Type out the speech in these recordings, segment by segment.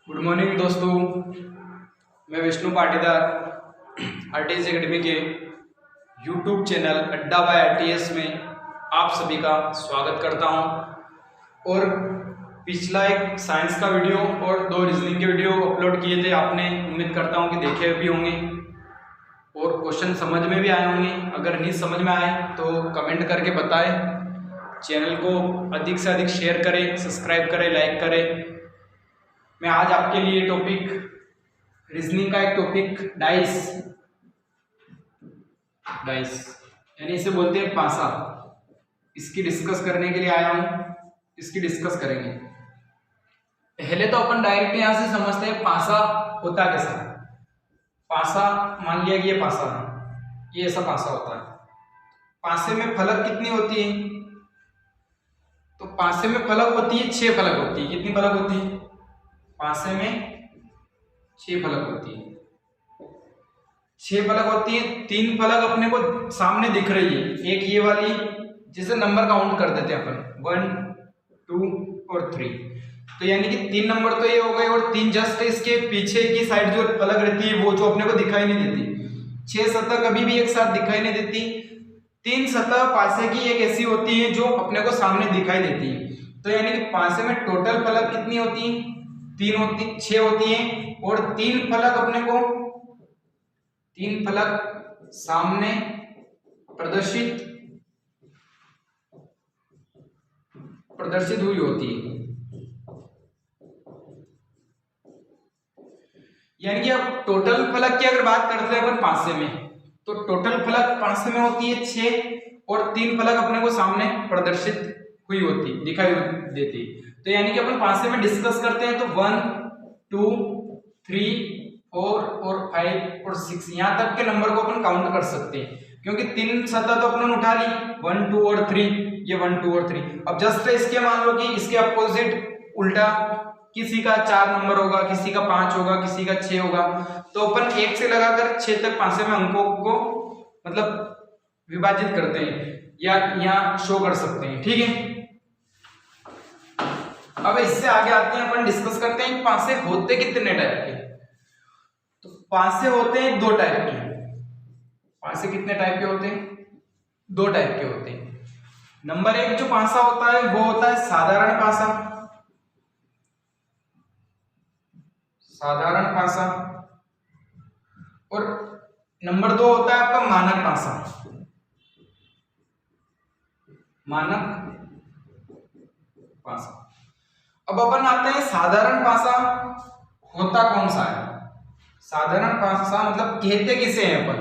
Good morning दोस्तों, मैं Vishnu Patidar RTS academy के यूट्यूब चैनल अड्डा बाय आरटीएस में आप सभी का स्वागत करता हूं। और पिछला एक साइंस का वीडियो और 2 रीजनिंग के वीडियो अपलोड किए थे, आपने उम्मीद करता हूं कि देखे भी होंगे और क्वेश्चन समझ में भी आए होंगे। अगर नहीं समझ में आए तो कमेंट करके बताएं। चैनल को अधिक से अधिक शेयर करें, सब्सक्राइब करें, लाइक करें। मैं आज आपके लिए टॉपिक रीजनिंग का एक टॉपिक डाइस यानी इसे बोलते हैं पासा, इसकी डिस्कस करने के लिए आया हूं। इसकी डिस्कस करेंगे। पहले तो अपन डायरेक्ट यहां से समझते हैं पासा होता कैसा। पासा मान लिया कि ये पासा है, ये ऐसा पासा होता है। पासे में फलक कितनी होती है? तो पासे में फलक होती है 6 फलक होती है। कितनी फलक होती है? पासे में 6 फलक होती है। 6 फलक होती है। 3 फलक अपने को सामने दिख रही है, एक ये वाली जिसे नंबर काउंट कर देते हैं अपन 1 2 और 3। तो यानी कि 3 नंबर तो ये हो गए और 3 जस्ट इसके पीछे की साइड जो फलक रहती है वो जो अपने को दिखाई नहीं देती। 6 सतह कभी भी एक साथ दिखाई नहीं देती। 3 सतह पासे की एक ऐसी होती है जो अपने को सामने दिखाई देती है। तो यानी कि पासे में टोटल फलक कितनी होती है? 6 होती हैं। और 3 फलक अपने को 3 फलक सामने प्रदर्शित हुई होती है। यानी कि अब टोटल फलक की अगर बात करते हैं अपन पासे में, तो टोटल फलक पासे में होती है 6 और 3 फलक अपने को सामने प्रदर्शित हुई होती, दिखाई देती। तो यानी कि अपन पासे में डिस्कस करते हैं तो 1 2 3 4 और 5 और 6 यहां तक के नंबर को अपन काउंट कर सकते हैं, क्योंकि 3 सतह तो अपन उठा ली 1 2 और 3, ये 1 2 और 3। अब जस्ट इसके मान लो कि इसके अपोजिट उल्टा किसी का 4 नंबर होगा, किसी का 5 होगा, किसी का 6 होगा। तो अपन 1 से लगाकर 6 तक पासे में अंकों को मतलब विभाजित करते हैं या यहाँ शो कर सकते हैं। ठीक है, अब इससे आगे आते हैं, अपन डिस्कस करते हैं पासे होते कितने टाइप के। तो पासे होते हैं 2 टाइप के। पासे कितने टाइप के होते हैं? 2 टाइप के होते हैं। नंबर 1 जो पासा होता है वो होता है साधारण पासा। साधारण पासा। और नंबर 2 होता है आपका मानक पासा। मानक पासा। अब अपन आते हैं साधारण पासा होता कौन सा है। साधारण पासा मतलब कहते किसे हैं अपन?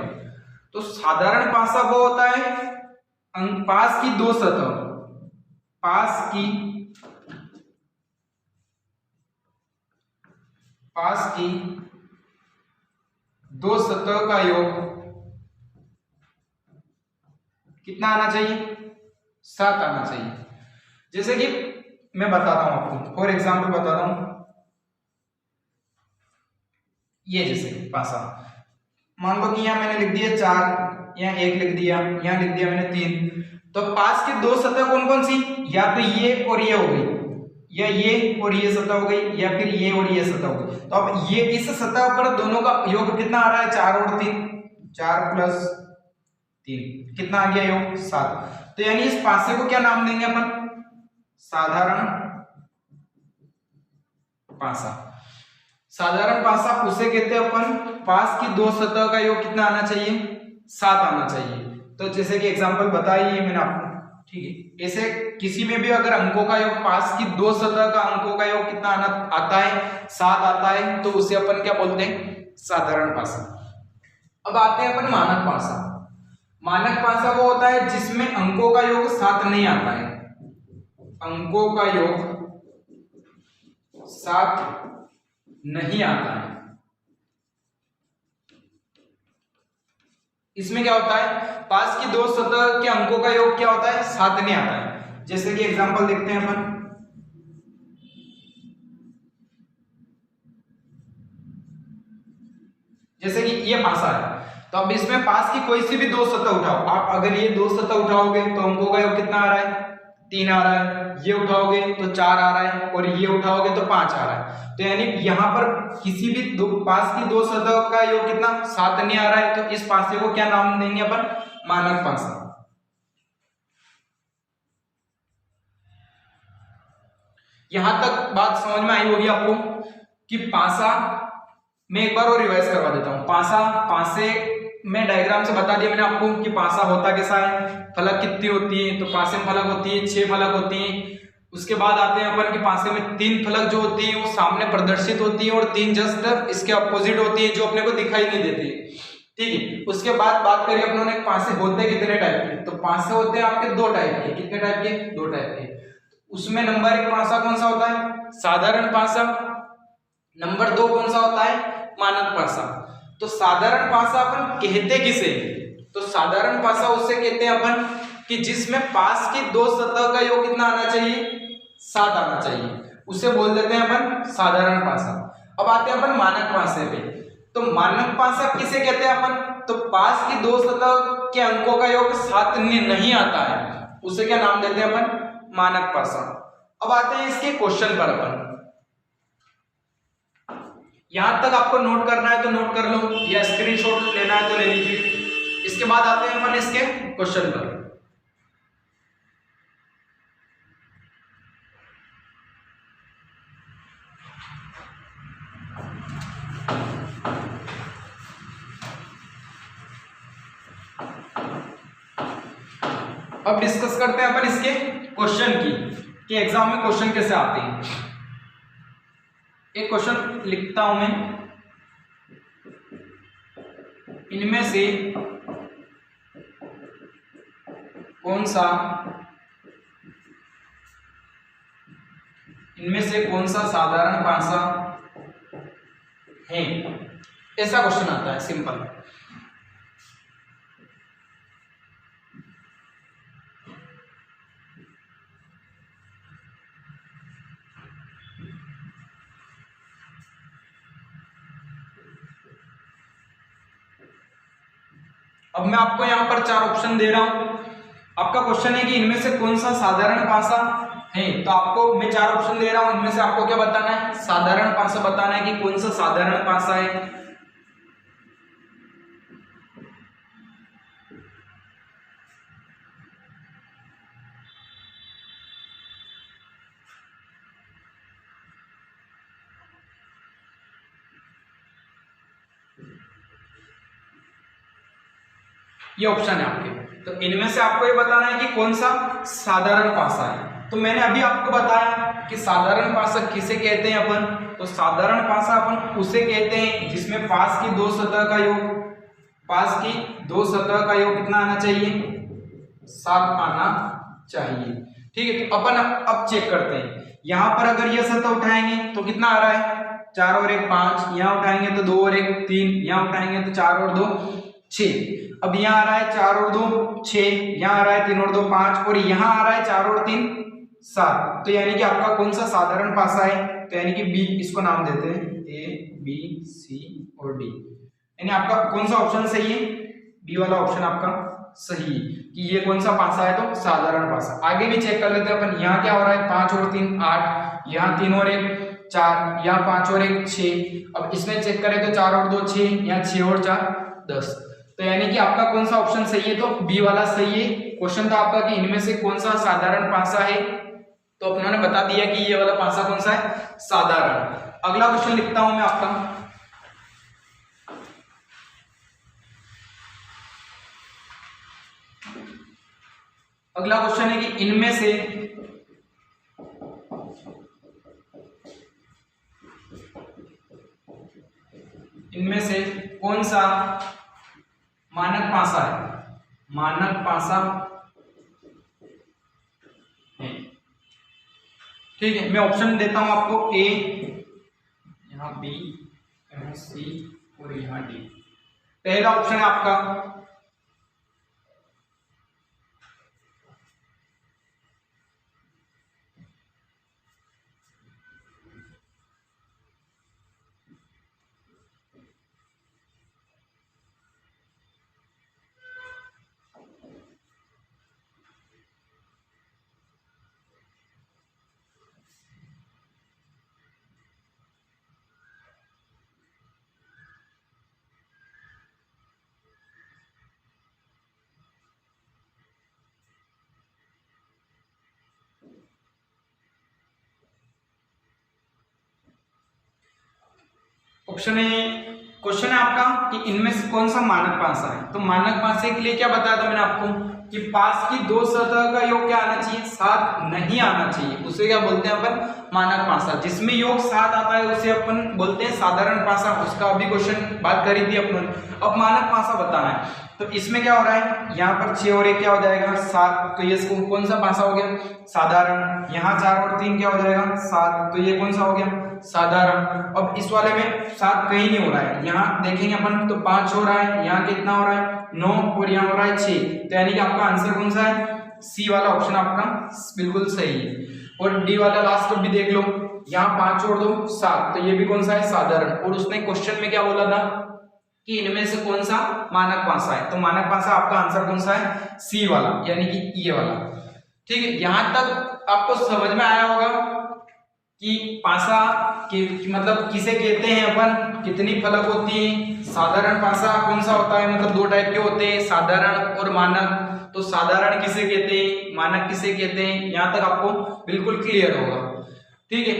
तो साधारण पासा वो होता है पास की 2 सतह, पास की 2 सतह का योग कितना आना चाहिए? 7 आना चाहिए। जैसे कि मैं बताता हूं आपको, फॉर एग्जाम्पल बताता हूं। ये जैसे पासा मान लो कि यहां मैंने लिख दिया 4, यहां 1 लिख दिया, यहां लिख दिया मैंने 3। तो पास की 2 सतह कौन कौन सी? या तो ये और ये हो गई, या ये और ये सतह हो गई, या फिर ये और ये सतह हो गई। तो अब ये इस सतह पर दोनों का योग कितना आ रहा है? 4 और 3, 4 + 3 कितना आ गया योग? 7। तो यानी इस पासे को क्या नाम देंगे अपन? साधारण पासा। साधारण पासा उसे कहते हैं अपन पास की 2 सतह का योग कितना आना चाहिए? 7 आना चाहिए। तो जैसे कि एग्जांपल बताइए मैंने आपको, ठीक है। ऐसे किसी में भी अगर अंकों का योग, पास की 2 सतह का अंकों का योग कितना आता है? 7 आता है, तो उसे अपन क्या बोलते हैं? साधारण पासा। अब आते हैं अपन मानक पासा। मानक पासा वो होता है जिसमें अंकों का योग 7 नहीं आता है। अंकों का योग 7 नहीं आता है। इसमें क्या होता है? पास की 2 सतह के अंकों का योग क्या होता है? 7 नहीं आता है। जैसे कि एग्जांपल देखते हैं अपन। जैसे कि ये पासा है, तो अब इसमें पास की कोई सी भी 2 सतह उठाओ आप। अगर ये 2 सतह उठाओगे तो अंकों का योग कितना आ रहा है? 3 आ रहा है, ये उठाओगे तो 4 आ रहा है और ये उठाओगे तो 5 आ रहा है। तो यानी यहाँ पर किसी भी पास की दो सतहों का योग कितना 7 नहीं आ रहा है, तो इस पासे को क्या नाम देंगे अपन, मानक पासा। यहां तक बात समझ में आई होगी आपको कि पासा, मैं एक बार और रिवाइज करवा देता हूं। पासा, पासे में डायग्राम से बता दिया मैंने आपको कि पासा होता कैसा है, फलक कितनी होती है, तो पासे में फलक होती है 6 फलक होती है। उसके बाद आते हैं अपन कि पासे में 3 फलक जो होती है वो सामने प्रदर्शित होती है और 3 जस्ट इसके अपोजिट होती है जो अपने को दिखाई नहीं देती, ठीक है। उसके बाद बात करिए अपनों ने पासे होते कितने टाइप के, तो पासे होते हैं आपके 2 टाइप के। कितने टाइप के, 2 टाइप के। उसमें नंबर 1 पासा कौन सा होता है, साधारण पासा। नंबर 2 कौन सा होता है, मानक पासा। तो साधारण पासा अपन कहते किसे, तो साधारण पासा उससे कहते हैं अपन कि जिसमें पास की दो सतह का योग कितना आना चाहिए, 7 आना चाहिए, उसे बोल देते हैं अपन साधारण पासा। अब आते हैं अपन मानक पासे पे। तो मानक पासा किसे कहते हैं अपन, तो पास की दो सतह के अंकों का योग 7 नहीं आता है, उसे क्या नाम देते हैं अपन, मानक पासा। अब आते हैं इसके क्वेश्चन पर अपन। यहां तक आपको नोट करना है तो नोट कर लो, या स्क्रीनशॉट लेना है तो ले लीजिए। इसके बाद आते हैं अपन इसके क्वेश्चन पर। अब डिस्कस करते हैं अपन इसके क्वेश्चन की कि एग्जाम में क्वेश्चन कैसे आते हैं। एक क्वेश्चन लिखता हूं मैं, इनमें से कौन सा साधारण पासा है, ऐसा क्वेश्चन आता है सिंपल। अब मैं आपको यहां पर 4 ऑप्शन दे रहा हूं। आपका क्वेश्चन है कि इनमें से कौन सा साधारण पासा है, तो आपको मैं 4 ऑप्शन दे रहा हूं, इनमें से आपको क्या बताना है, साधारण पासा बताना है कि कौन सा साधारण पासा है। ये ऑप्शन है आपके, तो इनमें से आपको ये बताना है कि कौन सा साधारण पासा है। तो मैंने अभी आपको बताया कि साधारण पासा किसे कहते हैं अपन, तो साधारण पासा अपन उसे कहते हैं जिसमें पास की दो सतह का योग कितना आना चाहिए, 7 आना चाहिए, ठीक है। तो अपन अब चेक करते हैं, यहां पर अगर यह सतह उठाएंगे तो कितना आ रहा है, 4 और 1 5, यहां उठाएंगे तो 2 और 1 3, यहां उठाएंगे तो 4 और 2 6। अब यहाँ आ रहा है 4 और 2 6, यहाँ आ रहा है 3 और 2 5, और यहाँ आ रहा है 4 और 3 7। तो यानी कि आपका कौन सा साधारण पासा है, तो यानी कि बी, इसको नाम देते हैं ए बी सी और डी। यानी आपका कौन सा ऑप्शन सही है, बी वाला ऑप्शन आपका सही है कि ये कौन सा पासा है, तो साधारण पासा। आगे भी चेक कर लेते हैं अपन, यहाँ क्या हो रहा है 5 और 3 8, यहाँ 3 और 1 4, यहाँ 5 और 1 6। अब इसमें चेक करें तो 4 और 2 6, यहाँ 6 और 4 10। तो यानी कि आपका कौन सा ऑप्शन सही है, तो बी वाला सही है। क्वेश्चन था आपका कि इनमें से कौन सा साधारण पासा है, तो अपनों ने बता दिया कि ये वाला पासा कौन सा है, साधारण। अगला क्वेश्चन लिखता हूं मैं आपका, अगला क्वेश्चन है कि इनमें से कौन सा मानक पासा है, ठीक है। मैं ऑप्शन देता हूं आपको, ए, यहाँ बी, यहाँ सी और यहाँ डी। पहला ऑप्शन है आपका ऑप्शन ए क्वेश्चन है आपका कि इनमें से कौन सा मानक पासा है। तो मानक पासे के लिए क्या बताया था मैंने आपको कि पास की दो सतह का योग क्या आना चाहिए, 7 नहीं आना चाहिए, उसे क्या बोलते हैं अपन, मानक पासा। जिसमें योग 7 आता है उसे अपन बोलते हैं साधारण पासा। उसका अभी क्वेश्चन बात करी थी अपन। अब मानक पासा बताना है। तो इसमें क्या हो रहा है, यहाँ पर 6 और 1 क्या हो जाएगा 7, तो ये कौन सा पासा हो गया, साधारण। यहाँ 4 और 3 क्या हो जाएगा 7, तो ये कौन सा हो गया, साधारण। अब इस वाले में 7 कहीं नहीं हो रहा है, यहाँ देखेंगे अपन तो 5 हो रहा है, यहाँ कितना हो रहा है 9 और यहाँ हो रहा है 6, तो यानी कि आपका आंसर कौन सा है, सी वाला ऑप्शन आपका बिल्कुल सही है। और डी वाला लास्ट भी देख लो, यहाँ 5 और 2 7, तो ये भी कौन सा है, साधारण। और उसने क्वेश्चन में क्या बोला था कि इनमें से कौन सा मानक पासा है, तो मानक पासा आपका आंसर कौन सा है, सी वाला, यानी कि ये वाला। ठीक है, यहां तक आपको समझ में आया होगा कि पासा कि मतलब किसे कहते हैं अपन, कितनी फलक होती है। साधारण पासा कौन सा होता है, मतलब 2 टाइप के होते हैं, साधारण और मानक। तो साधारण किसे कहते हैं, मानक किसे कहते हैं, यहां तक आपको बिल्कुल क्लियर होगा। ठीक है।